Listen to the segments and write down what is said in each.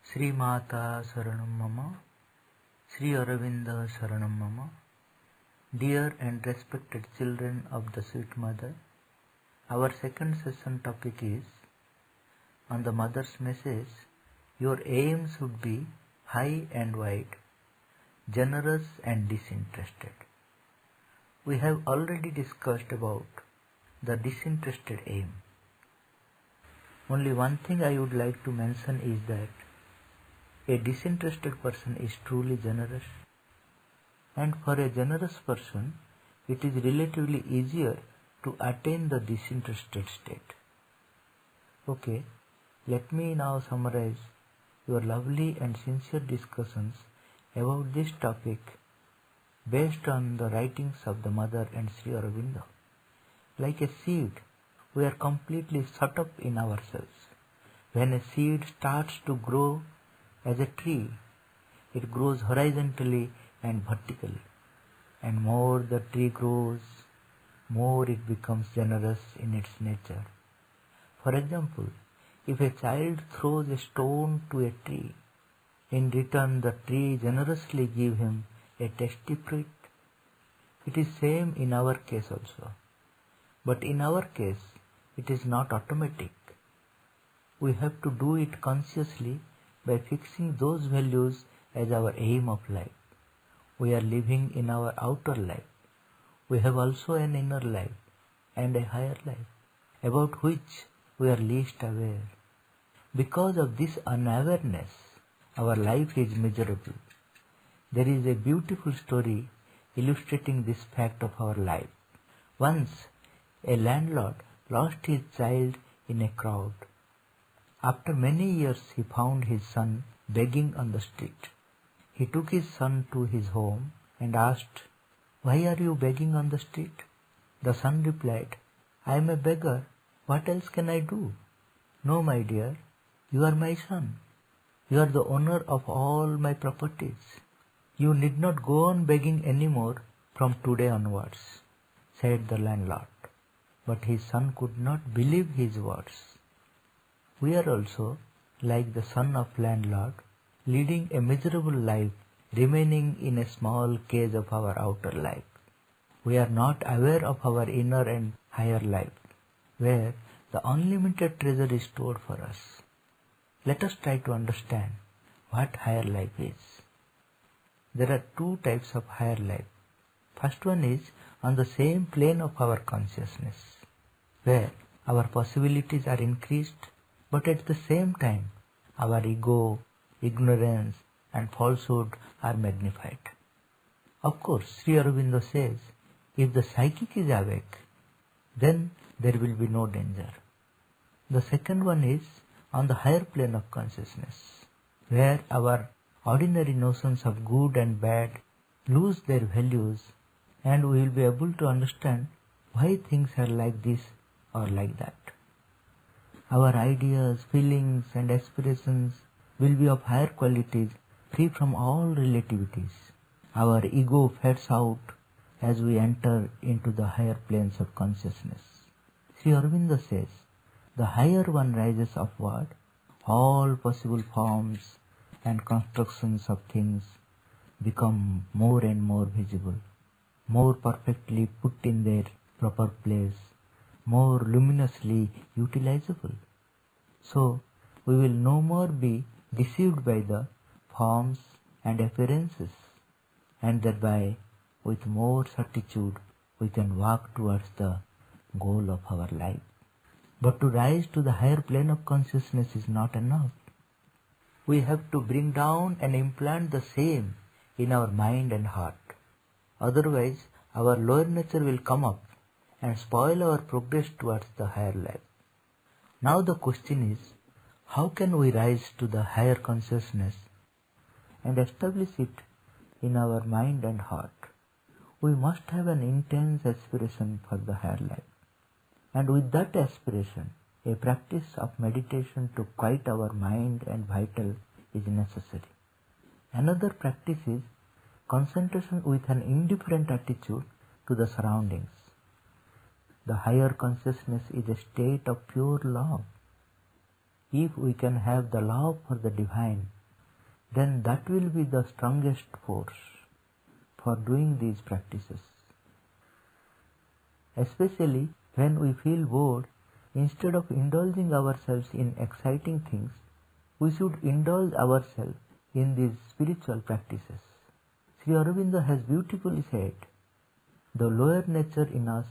Sri Mata Saranam Mama, Sri Aurobindo Saranam Mama. Dear and respected children of the Sweet Mother, our second session topic is on the Mother's message. Your aim should be high and wide, generous and disinterested. We have already discussed about the disinterested aim. Only one thing I would like to mention is that a disinterested person is truly generous, and for a generous person it is relatively easier to attain the disinterested state. Okay, let me now summarize your lovely and sincere discussions about this topic based on the writings of the Mother and Sri Aurobindo. Like a seed, we are completely shut up in ourselves. When a seed starts to grow as a tree, it grows horizontally and vertically, and more the tree grows, more it becomes generous in its nature. For example, if a child throws a stone to a tree, in return the tree generously gives him a tasty fruit. It is same in our case also. But in our case, it is not automatic. We have to do it consciously by fixing those values as our aim of life. We are living in our outer life. We have also an inner life and a higher life, about which we are least aware. Because of this unawareness, our life is miserable. There is a beautiful story illustrating this fact of our life. Once, a landlord lost his child in a crowd. After many years, he found his son begging on the street. He took his son to his home and asked, "Why are you begging on the street?" The son replied, "I am a beggar. What else can I do?" "No, my dear, you are my son. You are the owner of all my properties. You need not go on begging anymore from today onwards," said the landlord. But his son could not believe his words. We are also, like the son of landlord, leading a miserable life, remaining in a small cage of our outer life. We are not aware of our inner and higher life, where the unlimited treasure is stored for us. Let us try to understand what higher life is. There are two types of higher life. First one is on the same plane of our consciousness, where our possibilities are increased, but at the same time our ego, ignorance and falsehood are magnified. Of course, Sri Aurobindo says, if the psychic is awake, then there will be no danger. The second one is on the higher plane of consciousness, where our ordinary notions of good and bad lose their values, and we will be able to understand why things are like this or like that. Our ideas, feelings and aspirations will be of higher qualities, free from all relativities. Our ego fades out as we enter into the higher planes of consciousness. Sri Aurobindo says, the higher one rises upward, all possible forms and constructions of things become more and more visible, more perfectly put in their proper place, more luminously utilizable. So, we will no more be deceived by the forms and appearances, and thereby, with more certitude, we can walk towards the goal of our life. But to rise to the higher plane of consciousness is not enough. We have to bring down and implant the same in our mind and heart. Otherwise, our lower nature will come up and spoil our progress towards the higher life. Now the question is, how can we rise to the higher consciousness and establish it in our mind and heart? We must have an intense aspiration for the higher life. And with that aspiration, a practice of meditation to quiet our mind and vital is necessary. Another practice is concentration with an indifferent attitude to the surroundings. The higher consciousness is a state of pure love. If we can have the love for the divine then that will be the strongest force for doing these practices. Especially when we feel bored, instead of indulging ourselves in exciting things, we should indulge ourselves in these spiritual practices. Sri Aurobindo has beautifully said, the lower nature in us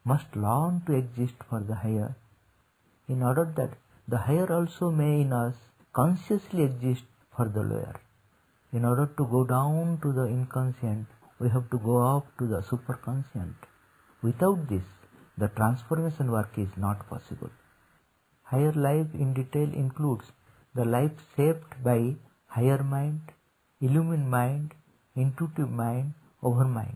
must learn to exist for the higher, in order that the higher also may in us consciously exist for the lower. In order to go down to the inconscient, we have to go up to the superconscient. Without this, the transformation work is not possible. Higher life in detail includes the life shaped by higher mind, illumined mind, intuitive mind, overmind.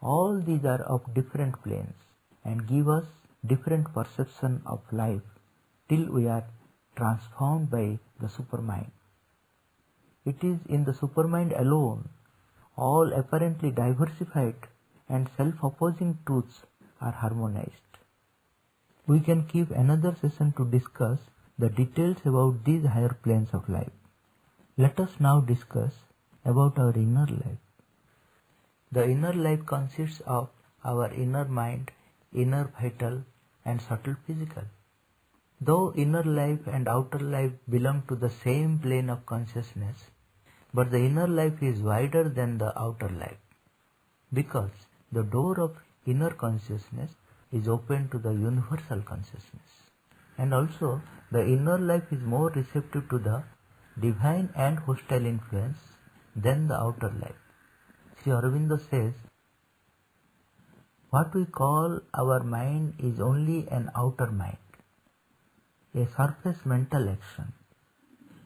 All these are of different planes and give us different perception of life till we are transformed by the supermind. It is in the supermind alone all apparently diversified and self-opposing truths are harmonized. We can keep another session to discuss the details about these higher planes of life. Let us now discuss about our inner life. The inner life consists of our inner mind, inner vital and subtle physical. Though inner life and outer life belong to the same plane of consciousness, but the inner life is wider than the outer life, because the door of inner consciousness is open to the universal consciousness. And also, the inner life is more receptive to the divine and hostile influence than the outer life. Sri Aurobindo says, what we call our mind is only an outer mind, a surface mental action,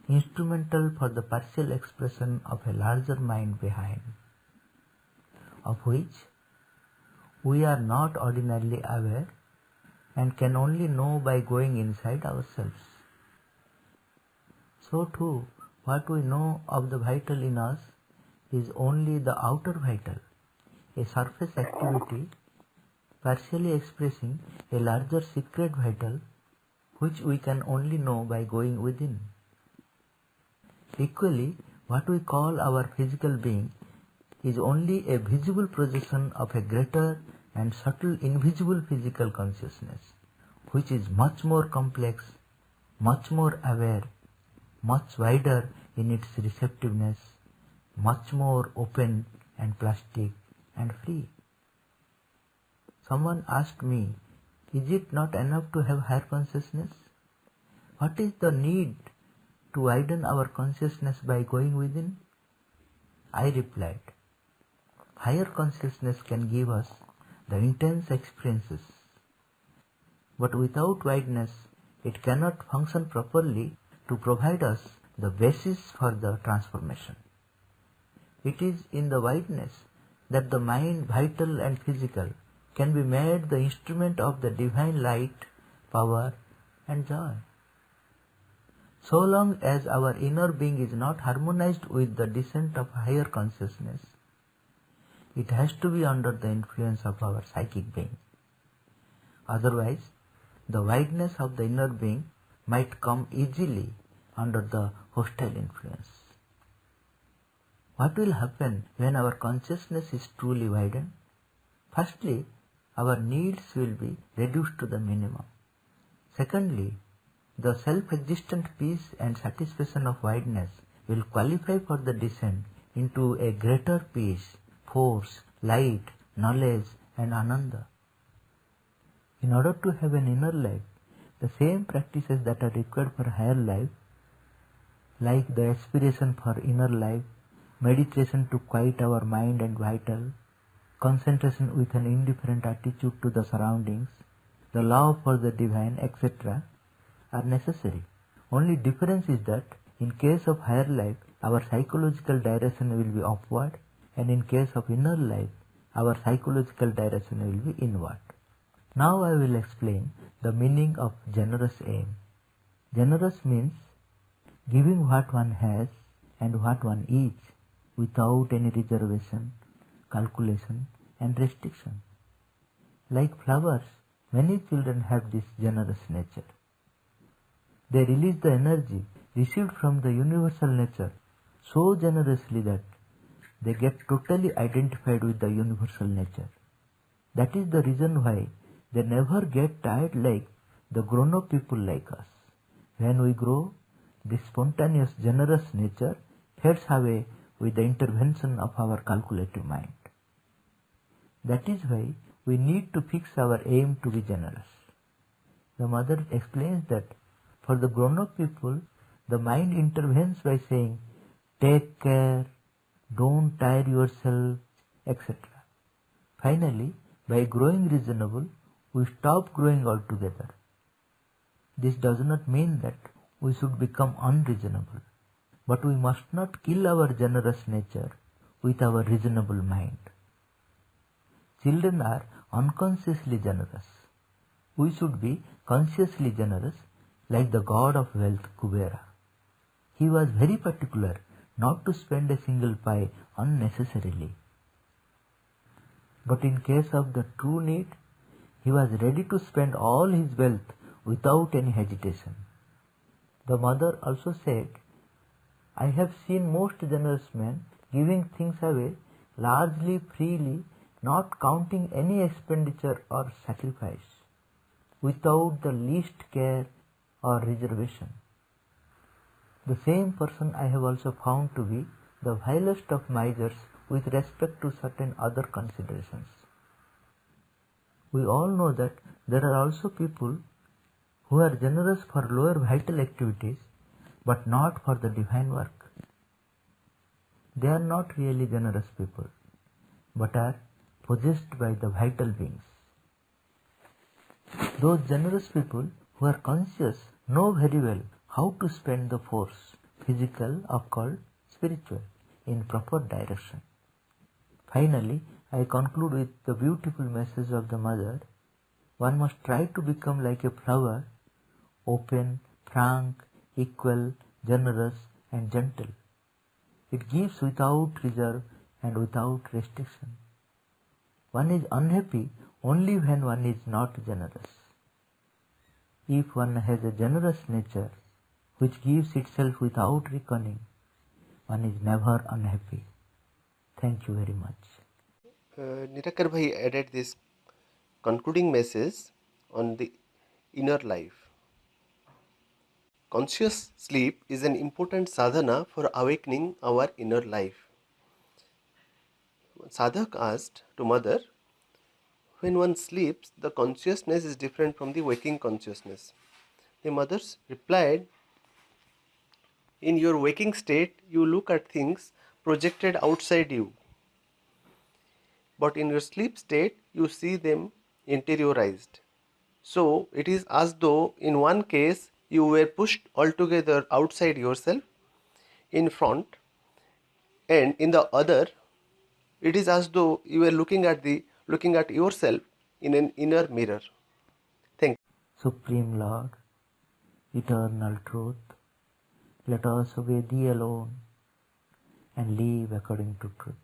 instrumental for the partial expression of a larger mind behind, of which we are not ordinarily aware and can only know by going inside ourselves. So too, what we know of the vital in us is only the outer vital, a surface activity partially expressing a larger secret vital which we can only know by going within. Equally, what we call our physical being is only a visible projection of a greater and subtle invisible physical consciousness, which is much more complex, much more aware, much wider in its receptiveness, much more open and plastic and free. Someone asked me, is it not enough to have higher consciousness? What is the need to widen our consciousness by going within? I replied, higher consciousness can give us the intense experiences, but without wideness it cannot function properly to provide us the basis for the transformation. It is in the wideness that the mind, vital and physical, can be made the instrument of the divine light, power and joy. So long as our inner being is not harmonized with the descent of higher consciousness, it has to be under the influence of our psychic being. Otherwise, the wideness of the inner being might come easily under the hostile influence. What will happen when our consciousness is truly widened? Firstly, our needs will be reduced to the minimum. Secondly, the self-existent peace and satisfaction of wideness will qualify for the descent into a greater peace, force, light, knowledge and ananda. In order to have an inner life, the same practices that are required for higher life, like the aspiration for inner life, meditation to quiet our mind and vital, concentration with an indifferent attitude to the surroundings, the love for the divine, etc., are necessary. Only difference is that in case of higher life, our psychological direction will be upward, and in case of inner life, our psychological direction will be inward. Now I will explain the meaning of generous aim. Generous means giving what one has and what one is without any reservation, calculation and restriction. Like flowers, many children have this generous nature. They release the energy received from the universal nature so generously that they get totally identified with the universal nature. That is the reason why they never get tired like the grown-up people like us. When we grow, this spontaneous, generous nature fades away with the intervention of our calculative mind. That is why we need to fix our aim to be generous. The mother explains that for the grown-up people, the mind intervenes by saying, take care, don't tire yourself, etc. Finally, by growing reasonable, we stop growing altogether. This does not mean that we should become unreasonable, but we must not kill our generous nature with our reasonable mind. Children are unconsciously generous. We should be consciously generous like the god of wealth, Kubera. He was very particular not to spend a single pie unnecessarily. But in case of the true need, he was ready to spend all his wealth without any hesitation. The mother also said, I have seen most generous men giving things away largely freely, not counting any expenditure or sacrifice, without the least care or reservation. The same person I have also found to be the vilest of misers with respect to certain other considerations. We all know that there are also people who are generous for lower vital activities but not for the divine work. They are not really generous people but are possessed by the vital beings. Those generous people who are conscious know very well how to spend the force, physical, occult, spiritual, in proper direction. Finally, I conclude with the beautiful message of the mother. One must try to become like a flower, open, frank, equal, generous and gentle. It gives without reserve and without restriction. One is unhappy only when one is not generous. If one has a generous nature which gives itself without reckoning, one is never unhappy. Thank you very much. Nirakar Bhai added this concluding message on the inner life. Conscious sleep is an important sadhana for awakening our inner life. Sadhak asked to mother, when one sleeps, the consciousness is different from the waking consciousness. The mother replied, in your waking state, you look at things projected outside you. But in your sleep state, you see them interiorized. So, it is as though in one case, you were pushed altogether outside yourself in front, and in the other, it is as though you were looking at yourself in an inner mirror. Thank you. Supreme Lord, eternal truth, let us obey Thee alone and live according to truth.